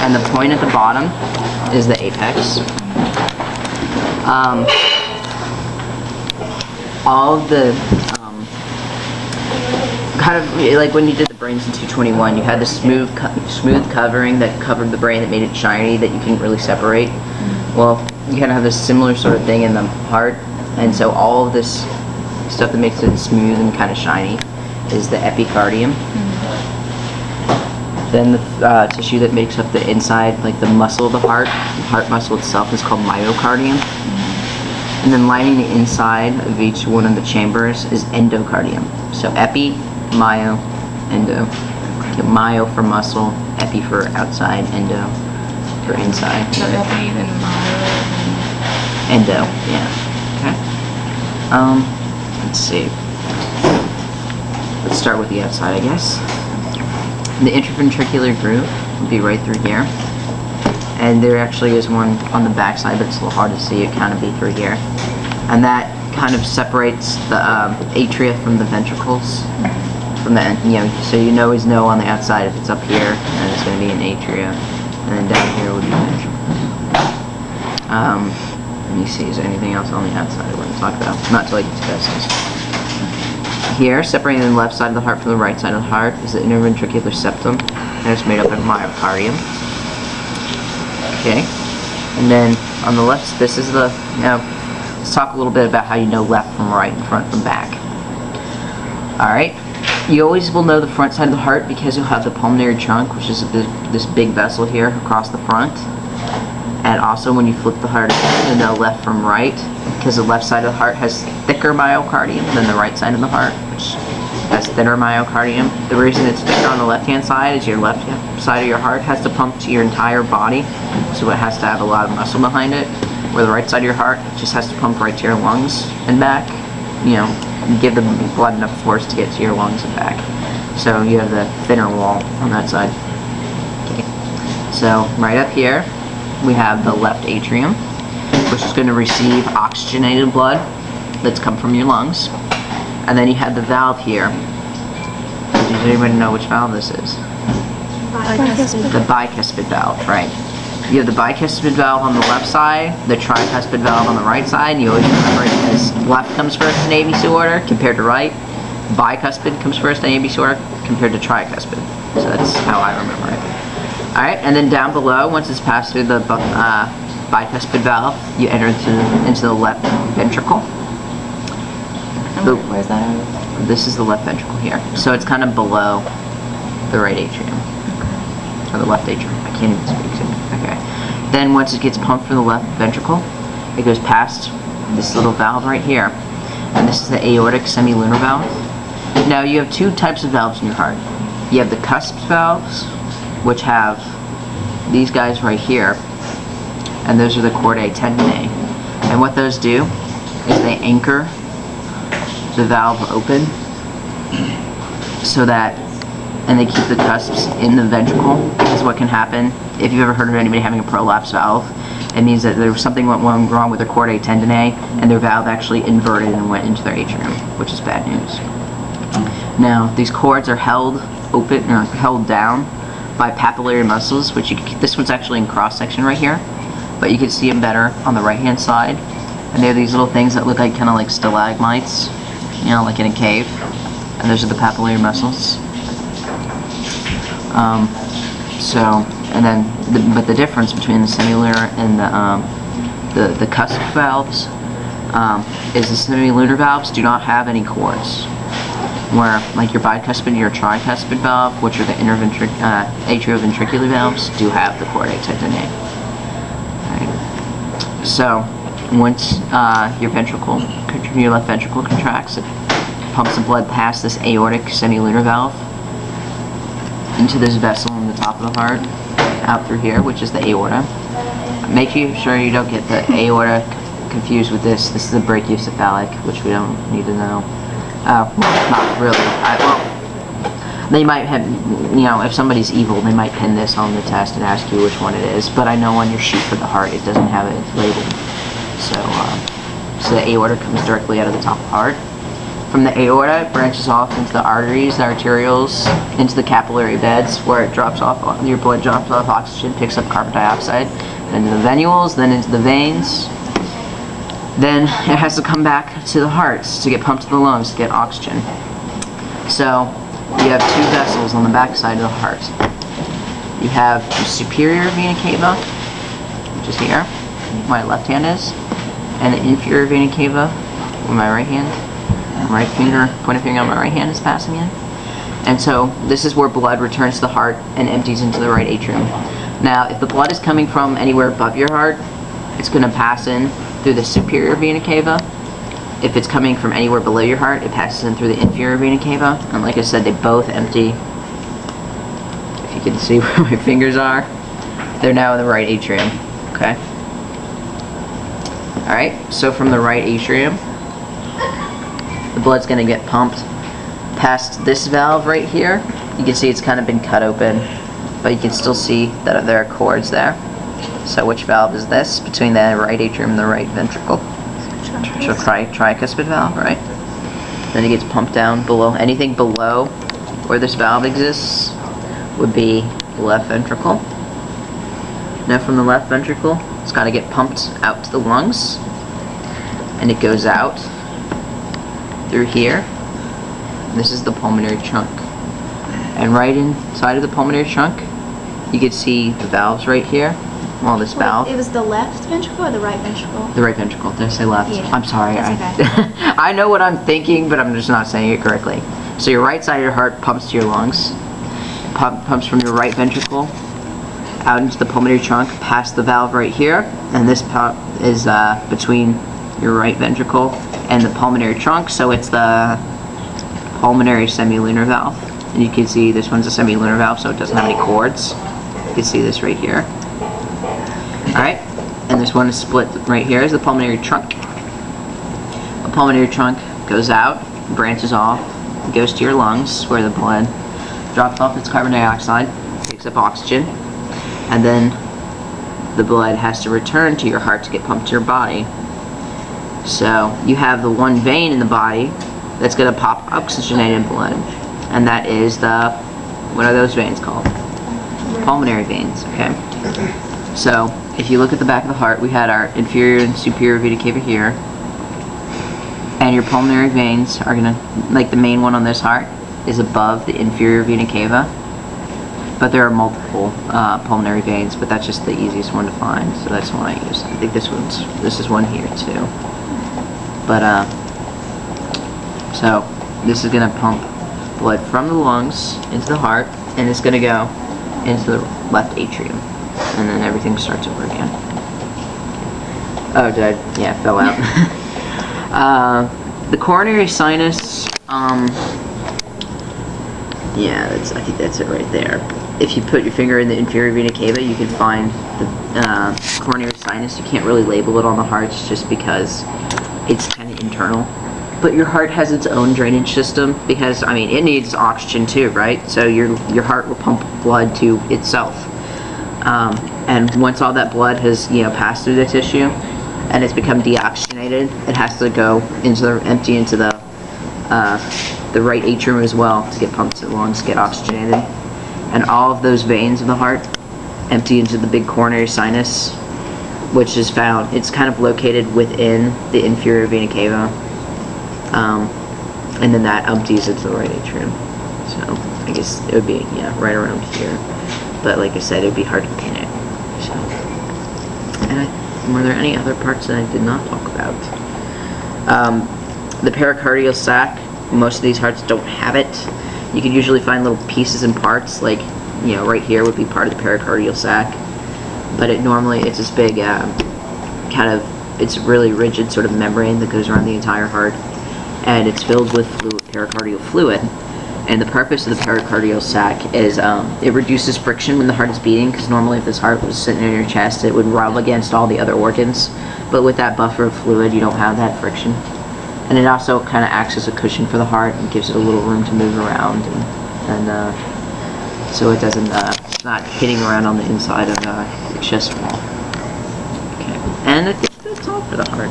and the point at the bottom is the apex. All of the kind of like when you did the brains in 221, you had the smooth covering that covered the brain that made it shiny that you couldn't really separate. Well, you kind of have this similar sort of thing in the heart, and so all of this stuff that makes it smooth and kind of shiny is the epicardium. Then the tissue that makes up the inside, like the muscle of the heart muscle itself, is called myocardium. And then lining the inside of each one of the chambers is endocardium. So epi, myo, endo. Myo for muscle, epi for outside, endo for inside. So epi, then myo, endo, yeah. Okay. Let's see. Let's start with the outside, I guess. The interventricular groove would be right through here. And there actually is one on the back side, but it's a little hard to see. It kind of be through here. And that kind of separates the atria from the ventricles. From the end, so you always know on the outside if it's up here, then it's going to be an atria. And then down here would be ventricle. Let me see, is there anything else on the outside I want to talk about? Not till I get to vessels. Here, separating the left side of the heart from the right side of the heart, is the interventricular septum, and it's made up of myocardium. Okay, and then on the left, this is the, let's talk a little bit about how you know left from right and front from back. Alright, you always will know the front side of the heart because you'll have the pulmonary trunk, which is this big vessel here across the front. And also when you flip the heart, you'll know left from right, because the left side of the heart has thicker myocardium than the right side of the heart, which has thinner myocardium. The reason it's thicker on the left-hand side is your left side of your heart has to pump to your entire body, so it has to have a lot of muscle behind it, where the right side of your heart just has to pump right to your lungs and back, and give the blood enough force to get to your lungs and back. So you have the thinner wall on that side. Okay. So right up here, we have the left atrium, which is going to receive oxygenated blood that's come from your lungs. And then you have the valve here. Does anybody know which valve this is? bicuspid. The bicuspid valve, right. You have the bicuspid valve on the left side, the tricuspid valve on the right side, and you always remember it as left comes first in ABC order compared to right. Bicuspid comes first in ABC order compared to tricuspid. So that's how I remember it. Alright, and then down below, once it's passed through the bicuspid valve, you enter into the left ventricle. Where's that at? This is the left ventricle here. So it's kind of below the right atrium. Or the left atrium. I can't even speak. Okay. Then once it gets pumped from the left ventricle, it goes past this little valve right here. And this is the aortic semilunar valve. Now you have two types of valves in your heart. You have the cusp valves, which have these guys right here, and those are the chordae tendineae. And what those do is they anchor the valve open so that, and they keep the cusps in the ventricle, because what can happen, if you've ever heard of anybody having a prolapse valve, it means that there was something went wrong with their chordae tendineae, and their valve actually inverted and went into their atrium, which is bad news. Now, these cords are held open, or held down by papillary muscles, which this one's actually in cross-section right here, but you can see them better on the right-hand side. And they're these little things that look like kind of like stalagmites, like in a cave. And those are the papillary muscles. But the difference between the semilunar and the cusp valves is the semilunar valves do not have any cords. Where, like your bicuspid and your tricuspid valve, which are the atrioventricular valves, do have the chordae tendineae. Right. So, once your left ventricle contracts, it pumps the blood past this aortic semilunar valve into this vessel in the top of the heart, out through here, which is the aorta. Make sure you don't get the aorta confused with this. This is the brachiocephalic, which we don't need to know. Not really. They might have, if somebody's evil, they might pin this on the test and ask you which one it is. But I know on your sheet for the heart, it doesn't have it labeled. So the aorta comes directly out of the top of the heart. From the aorta, it branches off into the arteries, the arterioles, into the capillary beds where it drops off, your blood drops off oxygen, picks up carbon dioxide, then into the venules, then into the veins. Then it has to come back to the hearts to get pumped to the lungs to get oxygen. So you have two vessels on the back side of the heart. You have the superior vena cava, which is here, where my left hand is, and the inferior vena cava, where my right hand, right finger, pointer finger on my right hand is passing in. And so this is where blood returns to the heart and empties into the right atrium. Now, if the blood is coming from anywhere above your heart, it's going to pass in through the superior vena cava. If it's coming from anywhere below your heart, it passes in through the inferior vena cava. And like I said, they both empty. If you can see where my fingers are, they're now in the right atrium. Okay? Alright, so from the right atrium, the blood's going to get pumped past this valve right here. You can see it's kind of been cut open, but you can still see that there are cords there. So which valve is this? Between the right atrium and the right ventricle. So tricuspid valve, right? Then it gets pumped down below. Anything below where this valve exists would be left ventricle. Now from the left ventricle, it's got to get pumped out to the lungs, and it goes out through here. This is the pulmonary trunk, and right inside of the pulmonary trunk, you can see the valves right here. Well, this valve. It was the left ventricle or the right ventricle? The right ventricle. Did I say left? Yeah. I'm sorry. That's okay. I know what I'm thinking, but I'm just not saying it correctly. So your right side of your heart pumps to your lungs, pumps from your right ventricle out into the pulmonary trunk, past the valve right here, and this pump is between your right ventricle and the pulmonary trunk, so it's the pulmonary semilunar valve. And you can see this one's a semilunar valve, so it doesn't have any cords. You can see this right here. Alright, and this one is split right here is the pulmonary trunk. The pulmonary trunk goes out, branches off, goes to your lungs where the blood drops off its carbon dioxide, picks up oxygen, and then the blood has to return to your heart to get pumped to your body. So you have the one vein in the body that's going to pop oxygenated blood, and that is the, what are those veins called? Pulmonary veins, okay? So if you look at the back of the heart, we had our inferior and superior vena cava here, and your pulmonary veins are going to, like the main one on this heart is above the inferior vena cava, but there are multiple pulmonary veins, but that's just the easiest one to find, so that's the one I use. I think this is one here too. But so this is going to pump blood from the lungs into the heart, and it's going to go into the left atrium, and then everything starts over again. Oh, did I? Yeah, fell out. The coronary sinus, yeah, I think that's it right there. If you put your finger in the inferior vena cava, you can find the coronary sinus. You can't really label it on the hearts just because it's kind of internal. But your heart has its own drainage system because, I mean, it needs oxygen too, right? So your heart will pump blood to itself. And once all that blood has, passed through the tissue and it's become deoxygenated, it has to go empty into the right atrium as well to get pumped to the lungs, get oxygenated. And all of those veins of the heart empty into the big coronary sinus, which is found, it's kind of located within the inferior vena cava. And then that empties into the right atrium. So I guess it would be, right around here. But like I said, it would be hard to pin it. So, and were there any other parts that I did not talk about? The pericardial sac, most of these hearts don't have it. You can usually find little pieces and parts, like, right here would be part of the pericardial sac. But it's this big, it's really rigid sort of membrane that goes around the entire heart. And it's filled with pericardial fluid. And the purpose of the pericardial sac is it reduces friction when the heart is beating, because normally if this heart was sitting in your chest, it would rub against all the other organs. But with that buffer of fluid, you don't have that friction. And it also kind of acts as a cushion for the heart and gives it a little room to move around, and so it doesn't, it's not hitting around on the inside of the chest wall. Okay, and I think that's all for the heart.